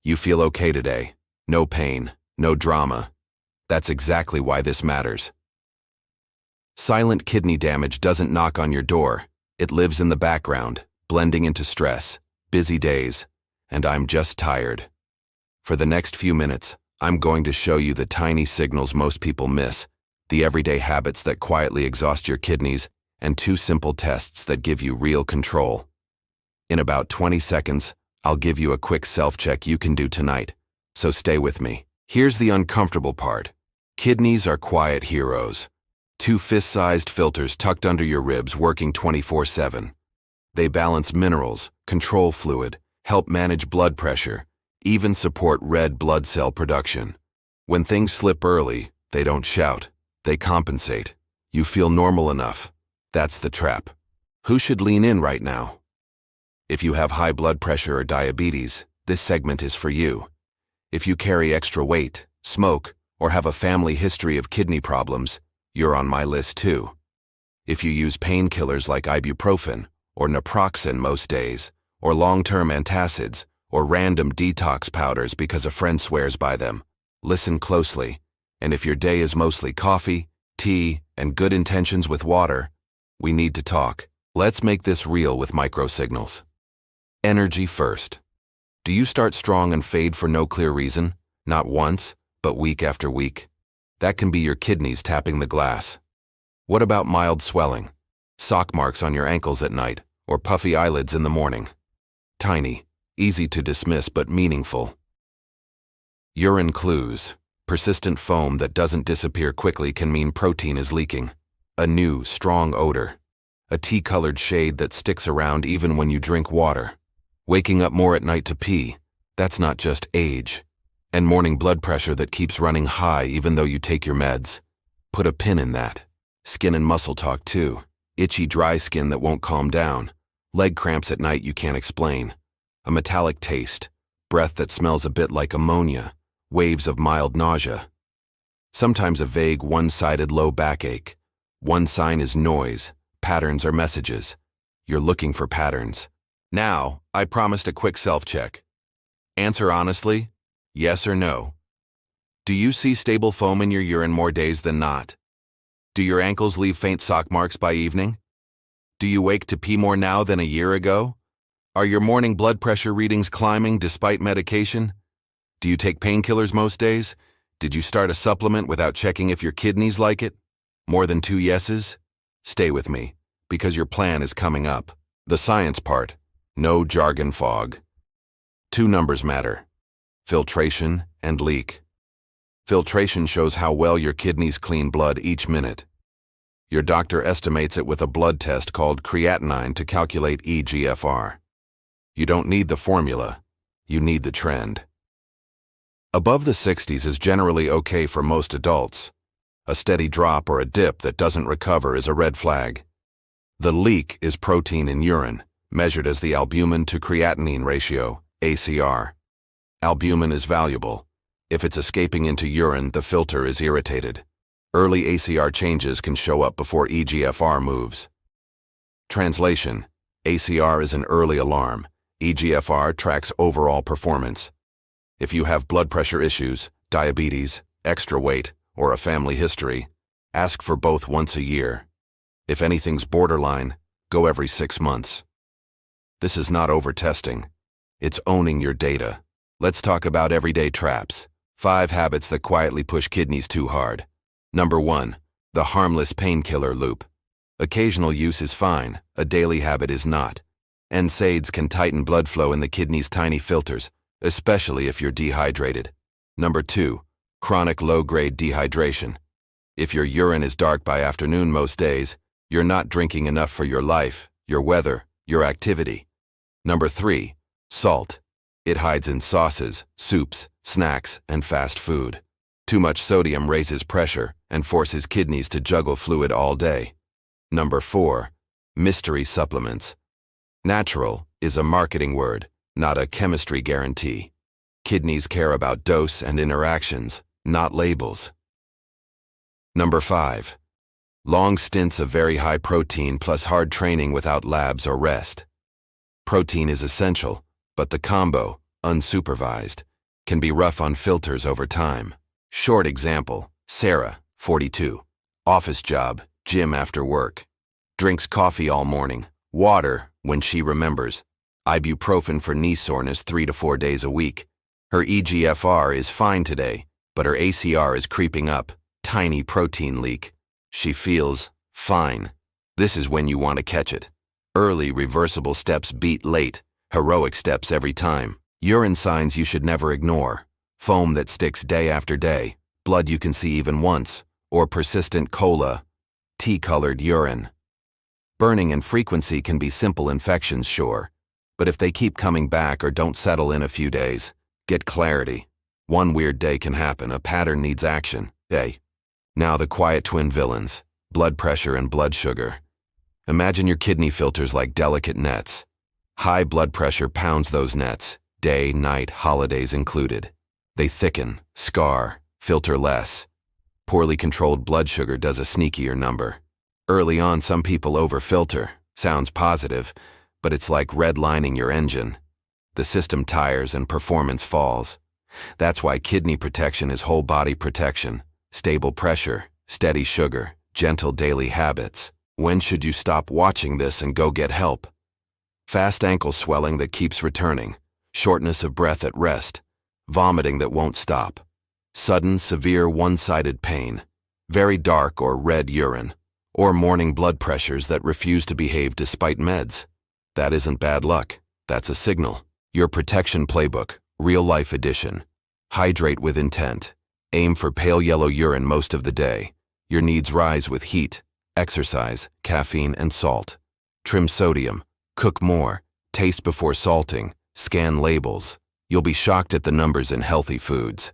You feel okay today. No pain, no drama. That's exactly why this matters. Silent kidney damage doesn't knock on your door. It lives in the background, blending into stress, busy days, and I'm just tired. For the next few minutes, I'm going to show you the tiny signals most people miss, the everyday habits that quietly exhaust your kidneys, and 2 simple tests that give you real control. In about 20 seconds, I'll give you a quick self-check you can do tonight, so stay with me. Here's the uncomfortable part. Kidneys are quiet heroes. 2 fist-sized filters tucked under your ribs working 24/7. They balance minerals, control fluid, help manage blood pressure, even support red blood cell production. When things slip early, they don't shout. They compensate. You feel normal enough. That's the trap. Who should lean in right now? If you have high blood pressure or diabetes, this segment is for you. If you carry extra weight, smoke, or have a family history of kidney problems, you're on my list too. If you use painkillers like ibuprofen or naproxen most days, or long-term antacids, or random detox powders because a friend swears by them, listen closely. And if your day is mostly coffee, tea, and good intentions with water, we need to talk. Let's make this real with microsignals. Energy first. Do you start strong and fade for no clear reason? Not once, but week after week. That can be your kidneys tapping the glass. What about mild swelling? Sock marks on your ankles at night, or puffy eyelids in the morning? Tiny, easy to dismiss but meaningful. Urine clues. Persistent foam that doesn't disappear quickly can mean protein is leaking. A new, strong odor. A tea-colored shade that sticks around even when you drink water. Waking up more at night to pee. That's not just age. And morning blood pressure that keeps running high even though you take your meds. Put a pin in that. Skin and muscle talk too. Itchy, dry skin that won't calm down. Leg cramps at night you can't explain. A metallic taste. Breath that smells a bit like ammonia. Waves of mild nausea. Sometimes a vague, one-sided low backache. One sign is noise. Patterns are messages. You're looking for patterns. Now, I promised a quick self-check. Answer honestly, yes or no. Do you see stable foam in your urine more days than not? Do your ankles leave faint sock marks by evening? Do you wake to pee more now than a year ago? Are your morning blood pressure readings climbing despite medication? Do you take painkillers most days? Did you start a supplement without checking if your kidneys like it? More than 2 yeses? Stay with me, because your plan is coming up. The science part. No jargon fog. 2 numbers matter. Filtration and leak. Filtration shows how well your kidneys clean blood each minute. Your doctor estimates it with a blood test called creatinine to calculate eGFR. You don't need the formula. You need the trend. Above the 60s is generally okay for most adults. A steady drop or a dip that doesn't recover is a red flag. The leak is protein in urine, measured as the albumin to creatinine ratio, ACR. Albumin is valuable. If it's escaping into urine, the filter is irritated. Early ACR changes can show up before eGFR moves. Translation: ACR is an early alarm. eGFR tracks overall performance. If you have blood pressure issues, diabetes, extra weight, or a family history, ask for both once a year. If anything's borderline, go every 6 months. This is not over-testing. It's owning your data. Let's talk about everyday traps. 5 habits that quietly push kidneys too hard. Number 1, the harmless painkiller loop. Occasional use is fine, a daily habit is not. NSAIDs can tighten blood flow in the kidney's tiny filters, especially if you're dehydrated. Number 2, chronic low-grade dehydration. If your urine is dark by afternoon most days, you're not drinking enough for your life, your weather, your activity. Number 3, salt. It hides in sauces, soups, snacks, and fast food. Too much sodium raises pressure and forces kidneys to juggle fluid all day. Number 4, mystery supplements. Natural is a marketing word, not a chemistry guarantee. Kidneys care about dose and interactions, not labels. Number 5, long stints of very high protein plus hard training without labs or rest. Protein is essential, but the combo, unsupervised, can be rough on filters over time. Short example, Sarah, 42. Office job, gym after work. Drinks coffee all morning, water when she remembers. Ibuprofen for knee soreness 3 to 4 days a week. Her eGFR is fine today, but her ACR is creeping up. Tiny protein leak. She feels fine. This is when you want to catch it. Early, reversible steps beat late. Heroic steps every time. Urine signs you should never ignore. Foam that sticks day after day. Blood you can see even once. Or persistent cola. Tea-colored urine. Burning and frequency can be simple infections, sure. But if they keep coming back or don't settle in a few days, get clarity. One weird day can happen. A pattern needs action. Hey. Now the quiet twin villains. Blood pressure and blood sugar. Imagine your kidney filters like delicate nets. High blood pressure pounds those nets, day, night, holidays included. They thicken, scar, filter less. Poorly controlled blood sugar does a sneakier number. Early on, some people overfilter. Sounds positive, but it's like redlining your engine. The system tires and performance falls. That's why kidney protection is whole body protection. Stable pressure, steady sugar, gentle daily habits. When should you stop watching this and go get help? Fast ankle swelling that keeps returning, shortness of breath at rest, vomiting that won't stop, sudden, severe one-sided pain, very dark or red urine, or morning blood pressures that refuse to behave despite meds. That isn't bad luck. That's a signal. Your protection playbook, real-life edition. Hydrate with intent. Aim for pale yellow urine most of the day. Your needs rise with heat, exercise, caffeine, and salt. Trim sodium. Cook more. Taste before salting. Scan labels. You'll be shocked at the numbers in healthy foods.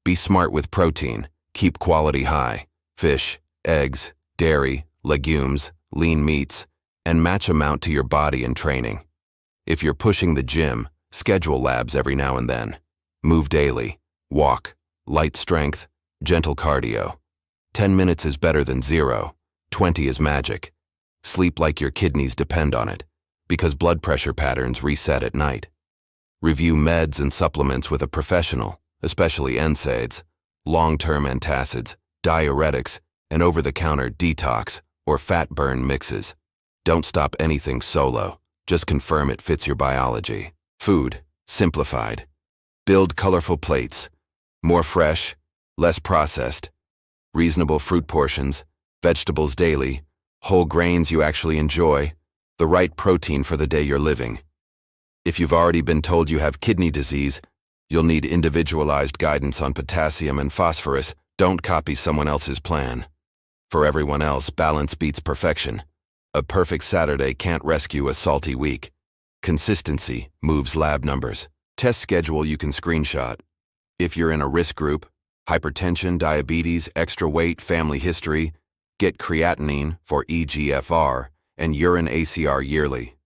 Be smart with protein. Keep quality high. Fish, eggs, dairy, legumes, lean meats, and match amount to your body and training. If you're pushing the gym, schedule labs every now and then. Move daily. Walk. Light strength. Gentle cardio. 10 minutes is better than 0. 20 is magic. Sleep like your kidneys depend on it, because blood pressure patterns reset at night. Review meds and supplements with a professional, especially NSAIDs, long-term antacids, diuretics, and over-the-counter detox or fat burn mixes. Don't stop anything solo. Just confirm it fits your biology. Food, simplified. Build colorful plates. More fresh, less processed. Reasonable fruit portions, vegetables daily, whole grains you actually enjoy, the right protein for the day you're living. If you've already been told you have kidney disease, you'll need individualized guidance on potassium and phosphorus. Don't copy someone else's plan. For everyone else, balance beats perfection. A perfect Saturday can't rescue a salty week. Consistency moves lab numbers. Test schedule you can screenshot. If you're in a risk group, hypertension, diabetes, extra weight, family history, get creatinine for eGFR and urine ACR yearly.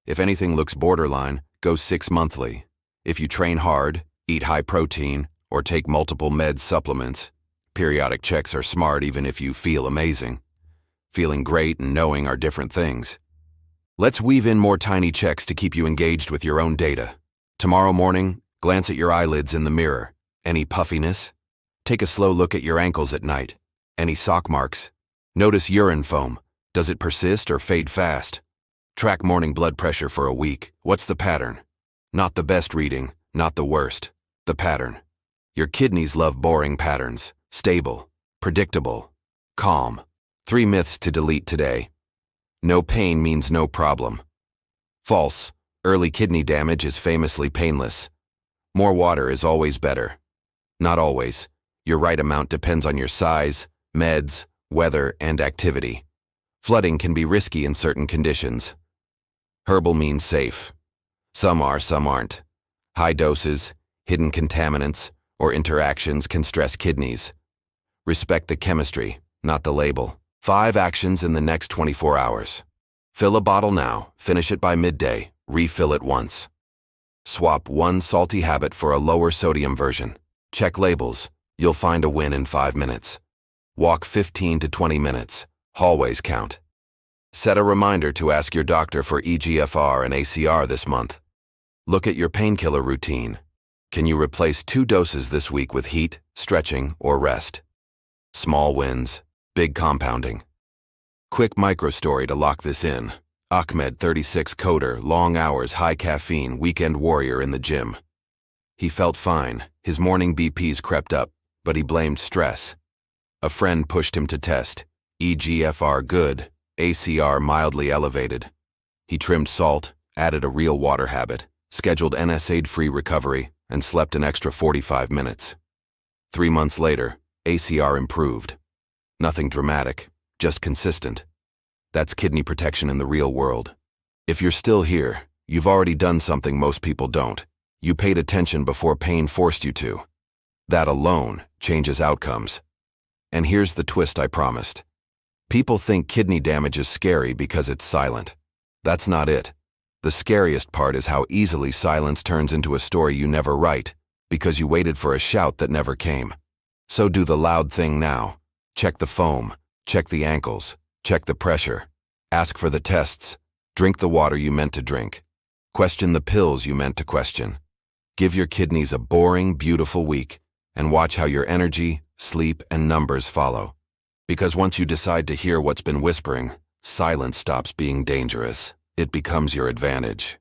If anything looks borderline, go 6 monthly. If you train hard, eat high protein, or take multiple med supplements, periodic checks are smart even if you feel amazing. Feeling great and knowing are different things. Let's weave in more tiny checks to keep you engaged with your own data. Tomorrow morning, glance at your eyelids in the mirror. Any puffiness? Take a slow look at your ankles at night. Any sock marks? Notice urine foam. Does it persist or fade fast? Track morning blood pressure for a week. What's the pattern? Not the best reading, not the worst. The pattern. Your kidneys love boring patterns. Stable, predictable, calm. 3 myths to delete today. No pain means no problem. False. Early kidney damage is famously painless. More water is always better. Not always. Your right amount depends on your size, meds, weather, and activity. Flooding can be risky in certain conditions. Herbal means safe. Some are, some aren't. High doses, hidden contaminants, or interactions can stress kidneys. Respect the chemistry, not the label. 5 actions in the next 24 hours. Fill a bottle now, finish it by midday, refill it once. Swap one salty habit for a lower sodium version. Check labels, you'll find a win in 5 minutes. Walk 15 to 20 minutes, hallways count. Set a reminder to ask your doctor for eGFR and ACR this month. Look at your painkiller routine. Can you replace 2 doses this week with heat, stretching, or rest? Small wins, big compounding. Quick micro-story to lock this in. Ahmed, 36, coder, long hours, high caffeine, weekend warrior in the gym. He felt fine. His morning BPs crept up, but he blamed stress. A friend pushed him to test. eGFR good, ACR mildly elevated. He trimmed salt, added a real water habit, scheduled NSAID-free recovery, and slept an extra 45 minutes. 3 months later, ACR improved. Nothing dramatic, just consistent. That's kidney protection in the real world. If you're still here, you've already done something most people don't. You paid attention before pain forced you to. That alone changes outcomes. And here's the twist I promised. People think kidney damage is scary because it's silent. That's not it. The scariest part is how easily silence turns into a story you never write, because you waited for a shout that never came. So do the loud thing now. Check the foam, check the ankles, check the pressure. Ask for the tests. Drink the water you meant to drink. Question the pills you meant to question. Give your kidneys a boring, beautiful week, and watch how your energy, sleep, and numbers follow. Because once you decide to hear what's been whispering, silence stops being dangerous. It becomes your advantage.